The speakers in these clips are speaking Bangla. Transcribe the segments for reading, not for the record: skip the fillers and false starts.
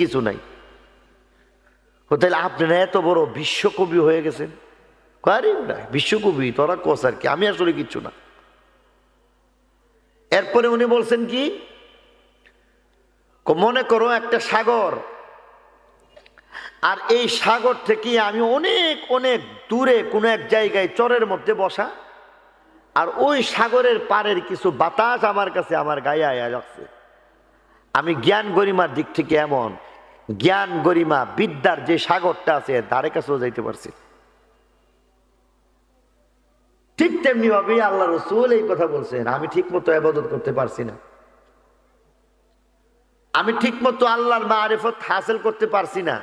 কিছু নাই। তাহলে আপনারা এত বড় বিশ্বকবি হয়ে গেছেন? বিশ্বকবি তোরা কসার কি, আমি আসলে কিচ্ছু না। এরপরে উনি বলছেন কি, মনে করো একটা সাগর, আর এই সাগর থেকে আমি অনেক অনেক দূরে কোনো এক জায়গায় চরের মধ্যে বসা, আর ওই সাগরের পাড়ের কিছু বাতাস আমার কাছে আমার গায়ে আয়া লাগছে। আমি জ্ঞান গরিমার দিক থেকে এমন, জ্ঞান গরিমা বিদ্যার যে সাগরটা আছে ধারে কাছেও যাইতে পারছি। ঠিক তেমনি ভাবে আল্লাহ রসুল এই কথা বলছেন, আমি ঠিক মতো ইবাদত করতে পারছি না, আমি ঠিক মতো আল্লাহর মারিফত হাসিল করতে পারছি না,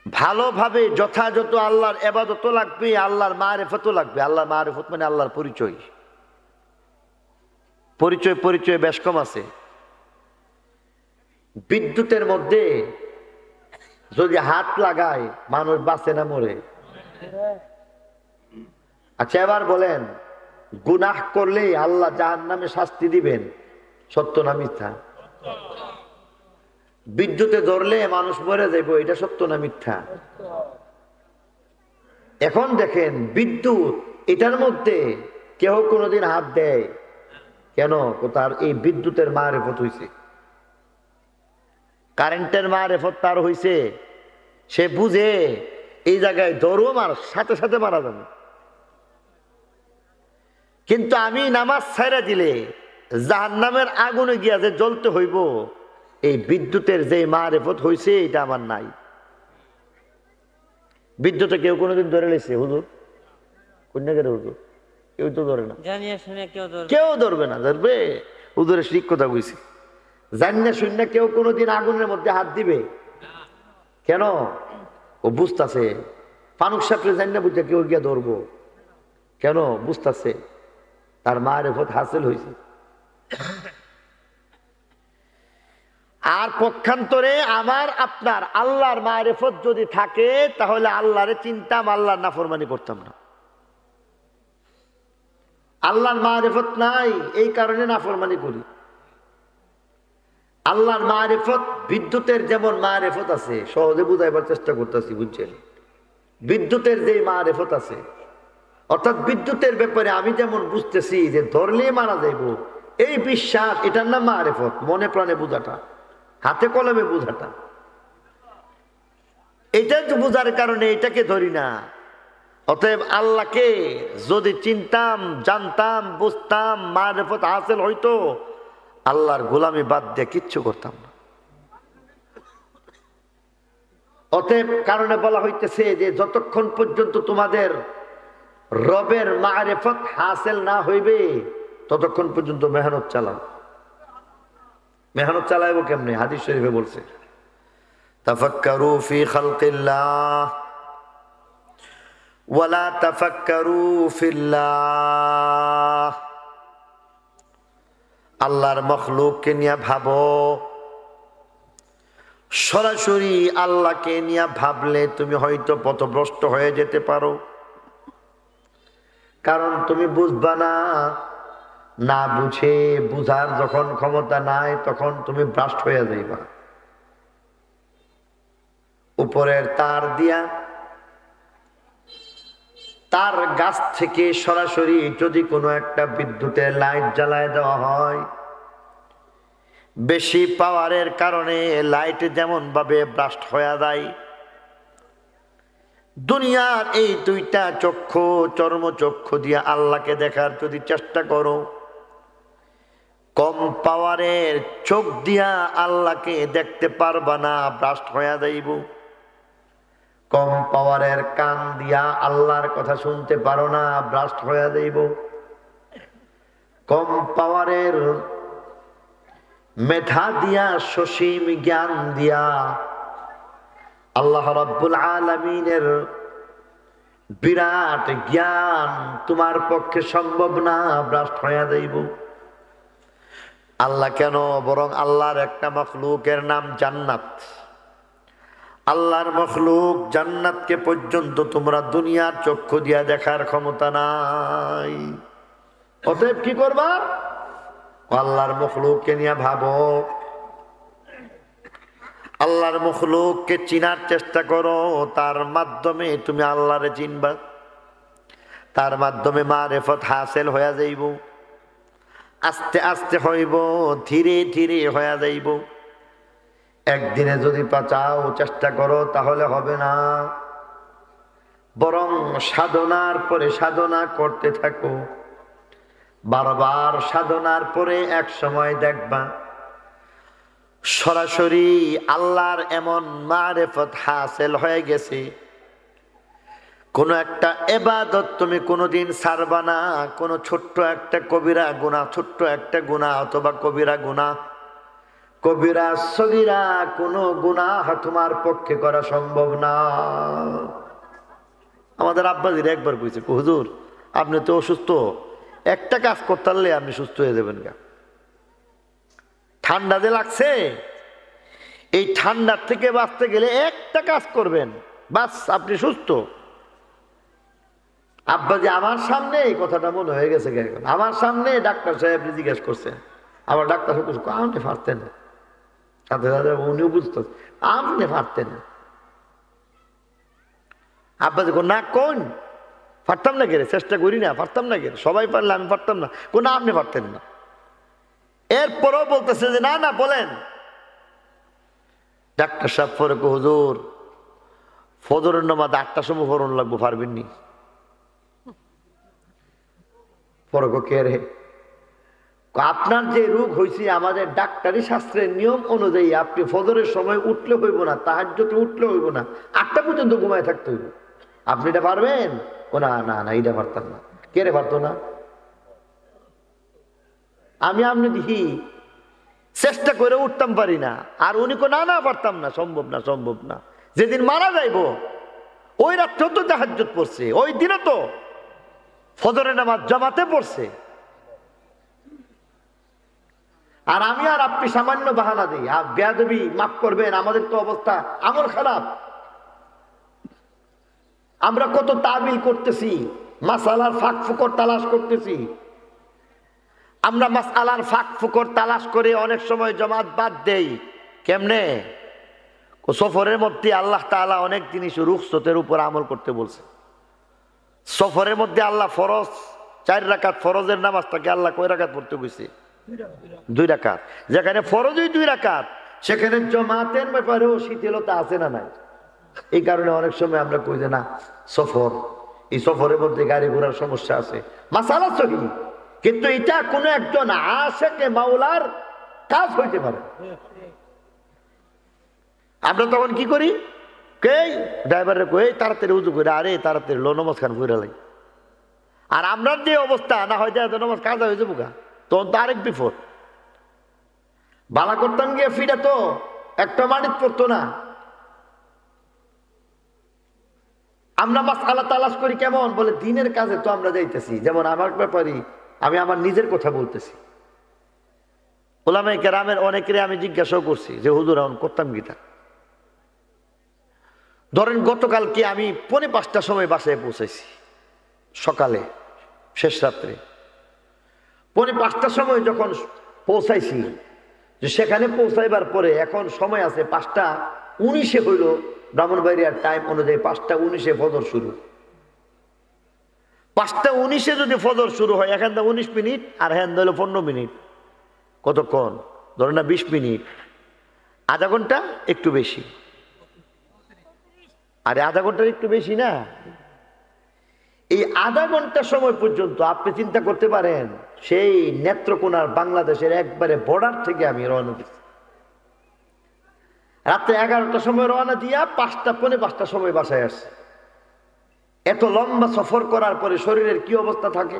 ভালোভাবে যথাযথ আল্লাহর ইবাদতও লাগবে, আল্লাহর মারিফতও লাগবে। আল্লাহর মারিফত মানে আল্লাহর পরিচয়। পরিচয় পরিচয় বেশ কম আছে। বিদ্যুতের মধ্যে যদি হাত লাগায় মানুষ বাঁচে না মরে? আচ্ছা এবার বলেন, গুনাহ করলে আল্লাহ জাহান্নামে শাস্তি দিবেন, সত্য না মিথ্যা? বিদ্যুতে ধরলে মানুষ মরে যাইব, এটা সত্য না মিথ্যা? এখন দেখেন বিদ্যুৎ, এটার মধ্যে কেউ কোনোদিন হাত দেয় কেন? তার এই বিদ্যুতের মারিফত হইছে, কারেন্টের মারিফত তার হইছে, সে বুঝে এই জায়গায় ধরো মার সাথে সাথে মারা যাবে। কিন্তু আমি নামাজ ছাইরা দিলে জাহান্নামের আগুনে গিয়া যে জ্বলতে হইব, এই বিদ্যুতের যে মারিফত হইছে এটা আমার নাই। বিদ্যুতে কেউ কোনোদিন ধরে লেছে হুজুর? কন্যাকের হুজুর কেউ তো ধরে না, কেউ ধরবে না। ধরবে? হুজুরের ঠিক কথা কইছি। জান্না শূন্য কেউ কোনোদিন আগুনের মধ্যে হাত দিবে কেন? ও বুঝতেছে ফানুক সাপড়ে জান্না বুঝতে কেউ গিয়া ধরবো কেন? বুঝতেছে তার মারিফত হাসিল হয়েছে। আর পক্ষান্তরে আমার আপনার আল্লাহর মারিফত যদি থাকে তাহলে আল্লাহরে চিনতাম, আল্লাহর নাফরমানি করতাম না। আল্লাহর মারিফত নাই, এই কারণে নাফরমানি করি। আল্লাহর মারিফত, বিদ্যুতের যেমন মারিফত আছে, সহজে বুঝাইবার চেষ্টা করতেছি, বুঝছেন? বিদ্যুতের যে মারিফত আছে, অর্থাৎ বিদ্যুতের ব্যাপারে আমি যেমন বুঝতেছি যে ধরলে মারা যাইব, এই বিশ্বাস, এটার নাম মারিফত। মনে প্রাণে বুঝাটা, হাতে কলমে বুঝাটা, এটা তো বুঝার কারণে এটাকে ধরি না। অতএব আল্লাহকে যদি চিনতাম, জানতাম, বুঝতাম, মারিফত হাসিল হইতো, আল্লাহর গোলামি বাদ দিয়ে কিচ্ছু করতাম না। অতএব কারণে বলা হইতেছে যে যতক্ষণ পর্যন্ত তোমাদের রবের মারিফত হাসিল না হইবে ততক্ষণ পর্যন্ত মেহনত চালাও। মেহনত চালাইবো কেমনে? হাদিস শরীফে বলছে, তাফাক্কারু ফি খালকিল্লাহ ওয়ালা তাফাক্কারু ফিল্লাহ। আল্লাহর মখলুককে নিয়ে ভাবো, সরাসরি আল্লাহকে নিয়ে ভাবলে তুমি হয়তো পথভ্রষ্ট হয়ে যেতে পারো। কারণ তুমি বুঝবা না, না বুঝে, বুঝার যখন ক্ষমতা নাই তখন তুমি ভ্রষ্ট হয়ে যাইবা। উপরের তার দিয়া, তার গাছ থেকে সরাসরি যদি কোনো একটা বিদ্যুতের লাইট জ্বালায় দেওয়া হয়, বেশি পাওয়ারের কারণে লাইট যেমন ভাবে ব্লাস্ট হয়ে যায়, দুনিয়ার এই দুইটা চক্ষু, চর্মচক্ষু দিয়ে আল্লাহকে দেখার যদি চেষ্টা করো, কম পাওয়ারের চোখ দিয়া আল্লাহকে দেখতে পারবা না, ব্লাস্ট হয়ে যাইব। কম পাওয়ারের কান দিয়া আল্লাহর কথা শুনতে পারো না, ব্লাস্ট হয়ে যাইব। কম পাওয়ারের মেধা দিয়া, সসীম জ্ঞান দিয়া আল্লাহ রাব্বুল আলামিনের বিরাট জ্ঞান তোমার পক্ষে সম্ভব না, ব্লাস্ট হয়ে যাইব। আল্লাহ কেন, বরং আল্লাহর একটা মখলুকের নাম জান্নাত। আল্লাহর মখলুক জান্নাতকে পর্যন্ত তোমরা দুনিয়ার চক্ষু দিয়া দেখার ক্ষমতা নাই। অতএব কি করবা? আল্লাহর মখলুককে নিয়ে ভাবো, আল্লাহর মখলুককে চিনার চেষ্টা করো, তার মাধ্যমে তুমি আল্লাহরে চিনবা, তার মাধ্যমে মারিফত হাসিল হয়ে যাইব। আস্তে আস্তে হইব, ধীরে ধীরে হয়ে যাইব। একদিনে যদি চাও চেষ্টা করো তাহলে হবে না, বরং সাধনার পরে সাধনা করতে থাকো। বারবার সাধনার পরে এক সময় দেখবা সরাসরি আল্লাহর এমন মারিফত হাসিল হয়ে গেছে, কোনো একটা ইবাদত তুমি কোনোদিন ছাড়বা না। কোনো ছোট্ট একটা কবিরা গুনাহ, ছোট্ট একটা গুনাহ অথবা কবিরা গুনাহ, কবিরা সগীরা কোনো গুনাহ তোমার পক্ষে করা সম্ভব না। আমাদের আব্বাজির একবার কইছে, হুজুর আপনি তো অসুস্থ, একটা কাজ করতে পারলে আপনি সুস্থ হয়ে যাবেন গা। ঠান্ডা যে লাগছে, এই ঠান্ডার থেকে বাঁচতে গেলে একটা কাজ করবেন, বাস আপনি সুস্থ। আব্বাজি আমার সামনে এই কথাটা মনে হয়ে গেছে, আমার সামনে ডাক্তার সাহেব জিজ্ঞেস করছেন, আবার ডাক্তার সাহেব আপনি পারতেন, সাথে সাথে উনিও বুঝতেন আপনি পারতেন। আব্বাজি না কোন পারতাম না গেলে, চেষ্টা করি না, পারতাম না গেলে, সবাই পারলে আমি পারতাম না, কোন আপনি পারতেন না। এরপরও বলতেছে যে না না বলেন। ডাক্তার সাহেব পরে হুজুর ফজরের নামাজ 8টার সময় ফরন লাগবো, পারবেন নি? পরে কে রে, আপনার যে রোগ হয়েছে আমাদের ডাক্তারি শাস্ত্রের নিয়ম অনুযায়ী আপনি ফজরের সময় উঠলে হইব না, তাহাজ্জুদে উঠলে হইব না, 8টা পর্যন্ত ঘুমায় থাকতে হইব। আপনি এটা পারবেন? ও না না না, এটা পারতাম না। কে রে পারতো না? আমি আপনি দেখি চেষ্টা করে উঠতাম পারি না, আর উনি না না পারতাম না, সম্ভব না সম্ভব না। যেদিন মারা যাইব ওই রাত্রে তো তাহাজ্জুদ পড়ছে, ওই দিনে তো ফজরের নামাজ জামাতে পড়ছে, আর আমি আর আপনি সামান্য বাহানা দিই। আর বেয়াদবি মাফ করবেন, আমাদের তো অবস্থা আমল খারাপ। আমরা কত তাবিল করতেছি, মাসালার ফাঁক ফুকর তালাশ করতেছি। আমরা মাসালার ফাঁক ফুকর তালাশ করে অনেক সময় জামাত বাদ দেই। কেমনে? সফরের মধ্যে আল্লাহ তাআলা অনেক জিনিস রুখসতের উপর আমল করতে বলছে। সফরের মধ্যে আল্লাহ ফরজ 4 রাকাত, ফরজের নামাজটাকে আল্লাহ কয় রাকাত পড়তে কইছে? 2 রাকাত। যেখানে ফরজই 2 রাকাত, সেখানে জামাতের ব্যাপারেও শিথিলতা আছে না নাই? এই কারণে অনেক সময় আমরা কই যে না সফর, এই সফরের মধ্যে গাড়ি ঘোড়ার সমস্যা আছে, মাসালা সহি, কিন্তু এটা কোন একজন আশিকে মাওলার কাজ হইতে পারে। আমরা তখন কি করি, কে ড্রাইভারে কই তাড়াতাড়ি উজু করে, আরে তাড়াতাড়ি লো নমাজ খান করে লাই। আর আমরা যে অবস্থা না হয় নমাজ কাজা হয়ে যাবো গা, তখন তো আরেক বিপদ। বালা করতাম গিয়ে ফিরে তো একটা মানিত পড়তো না। আমরা মাসআলা তালাশ করি কেমন, বলে দিনের কাজে তো আমরা যাইতেছি। যেমন আমার ব্যাপারে আমি আমার নিজের কথা বলতেছি, উলামায়ে কেরামের অনেকেরই আমি জিজ্ঞাসাও করছি যে হুজুর এখন করতাম গীতা। ধরেন গতকালকে আমি 4:45টার সময় বাসায় পৌঁছাইছি, সকালে শেষ রাত্রে 4:45টার সময় যখন পৌঁছাইছি, যে সেখানে পৌঁছাইবার পরে এখন সময় আছে 5:19 হইল ব্রাহ্মণবাড়িয়ার টাইম অনুযায়ী, 5:19 ফজর শুরু। 5:19 যদি ফজর শুরু হয়, এখান থেকে 19 মিনিট আর হ্যান হইল 15 মিনিট। কতক্ষণ? ধরেন না 20 মিনিট, আধা ঘন্টা একটু বেশি। আরে আধা ঘন্টার একটু বেশি না, এই আধা ঘন্টা সময় পর্যন্ত আপনি চিন্তা করতে পারেন সেই নেত্রকোনার বাংলাদেশের একবারে বর্ডার থেকে আমি রওনা দিচ্ছি। রাত্রে 11টার সময় রওনা দিয়া 5:45টার সময় বাসায় আসছে। এত লম্বা সফর করার পরে শরীরের কি অবস্থা থাকে,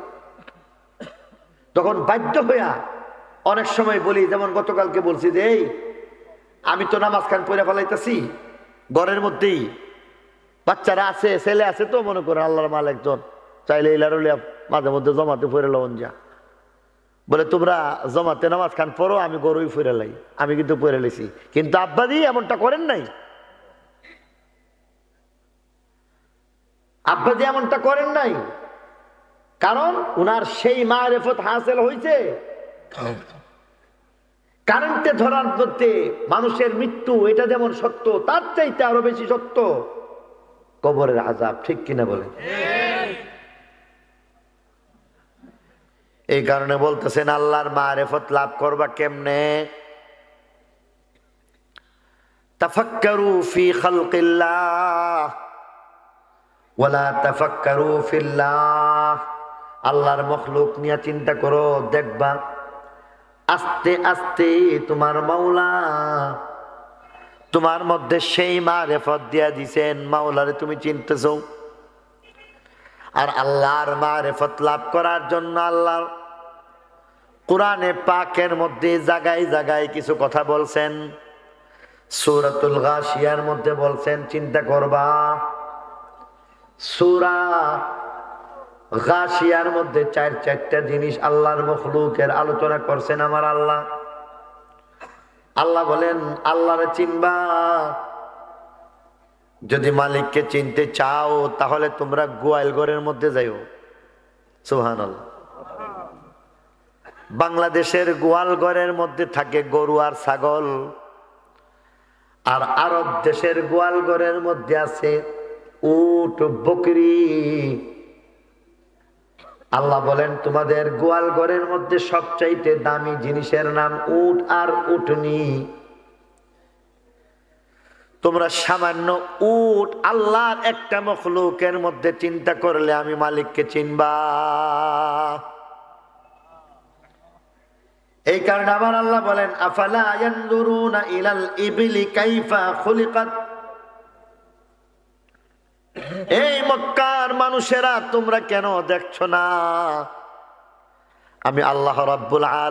তখন বাধ্য হইয়া অনেক সময় বলি, যেমন গতকালকে বলছি যে এই আমি তো নামাজ খান পড়ে ফেলাইতেছি, ঘরের মধ্যেই বাচ্চারা আছে, ছেলে আছে, তো মনে করে আল্লাহর মাল একজন চাইলে ইলারুলিয়া মাঝে মধ্যে জমাতে ফিরে লন যা, বলে তোমরা জমাতে নামাজ খান পড়ো, আমি গরুই ফিরে লাই। আমি কিন্তু পড়ে লেছি, কিন্তু আব্বাদি এমনটা করেন নাই। আব্বাদি এমনটা করেন নাই, কারণ উনার সেই মারিফত হাসিল হয়েছে। কারেন্টে ধরার মধ্যে মানুষের মৃত্যু এটা যেমন সত্য, তার চাইতে আরো বেশি সত্য কবরের আযাব। ঠিক কিনা বলেন? এই কারণে বলতেছেন আল্লাহর মারিফত লাভ করবা কেমনে? তাফাক্কারু ফি খালকিল্লাহ ওয়ালা তাফাক্কারু ফিল্লাহ। আল্লাহর মখলুক নিয়ে চিন্তা করো, দেখবা আস্তে আস্তে তোমার মাওলা তোমার মধ্যে সেই মারিফত দিয়া দিছেন, মাওলারে তুমি চিনতেছো। আর আল্লাহর মারিফত লাভ করার জন্য আল্লাহর কোরআনে পাকের মধ্যে জায়গায় জায়গায় কিছু কথা বলছেন। সূরাতুল গাশিয়ার মধ্যে বলছেন চিন্তা করবা। সূরা গাশিয়ার মধ্যে চারটা জিনিস আল্লাহর মখলুকের আলোচনা করছেন আমার আল্লাহ। আল্লাহ বলেন আল্লাহরে চিনবা, যদি মালিককে চিনতে চাও তাহলে তোমরা গোয়াল ঘরের মধ্যে যাইও। সুবহানাল্লাহ। বাংলাদেশের গোয়াল ঘরের মধ্যে থাকে গরু আর ছাগল, আর আরব দেশের গোয়াল ঘরের মধ্যে আছে উট বকরি। আল্লাহ বলেন তোমাদের গোয়াল ঘরের মধ্যে সবচাইতে দামি জিনিসের নাম উট আর উটনি। তোমরা সামান্য উট আল্লাহর একটা মখলুকের মধ্যে চিন্তা করলে আমি মালিককে চিনবা। এই কারণে আমার আল্লাহ বলেন আফালা ইয়ানজুরুনা ইলাল ইবলি কাইফা খুলিকাত। এই মক্কার মানুষেরা তোমরা কেন দেখছো না আমি আল্লাহ রাব্বুল আলামিন